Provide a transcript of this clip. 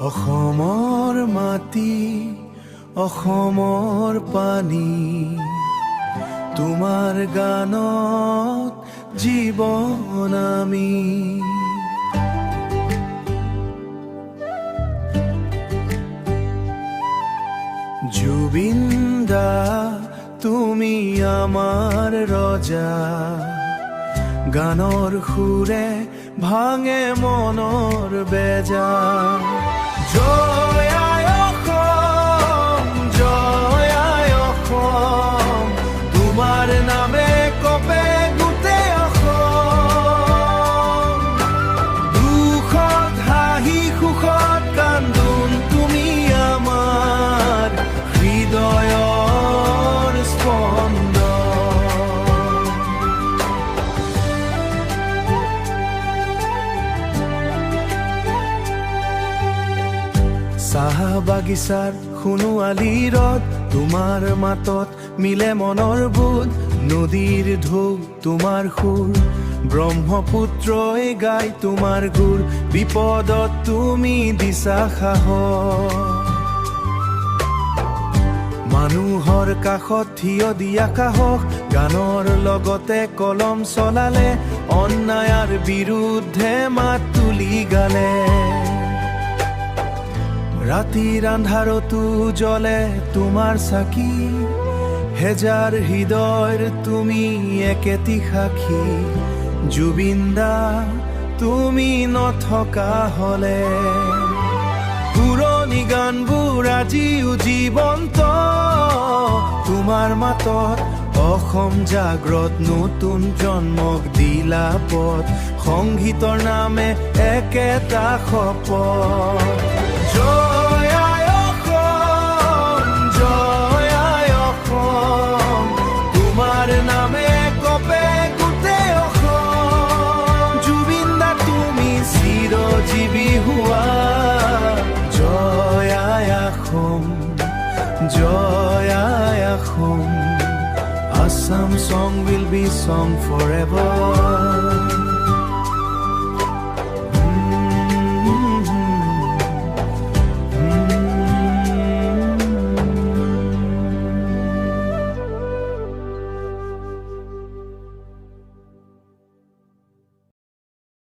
অসমৰ মাটি অসমৰ পানী তোমাৰ গানত জীৱন আমি জুবিন দা তুমি আমাৰ ৰজা গানৰ সুৰে ভাঙে মনৰ বেজা জয় আই অসম জয় আই অসম তোমাৰ নামে কপে গোটেই অসম দুখত হাঁহি সুখত কান্দোন তুমি আমাৰ হৃদয়ৰ স্পন্দন চাহ বাগিচাৰ সোণোৱালী ৰদ তোমাৰ মাতত মিলে মনৰ বোধ নদীৰ ঢৌ তোমাৰ সুৰ ব্ৰহ্মপুত্ৰই গাই তোমাৰ গুৰ বিপদত তুমি দিছা সাহস মানুহৰ কাষত থিয় দিয়া সাহস গানৰ লগতে কলম চলালে অন্যায়ৰ বিৰুদ্ধে মাত তুলি গালে ৰাতিৰ আন্ধাৰতো জ্বলে তোমাৰ চাকি হেজাৰ হৃদয়ৰ তুমি একেটি সাক্ষী জুবিন দা তুমি নথকা হলে পুৰণি গানবোৰ আজিও জীৱন্ত তোমাৰ মাতত অসম জাগ্ৰত নতুন জন্মক দিলা পথ সংগীতৰ নামে একেটা শপত জয় আই অসম জয় আই অসম তোমাৰ নামে কপে গোটেই অসম জুবিন দা তুমি চিৰজীৱী হোৱা জয় আই অসম জয় আই Assam Assam song will be sung forever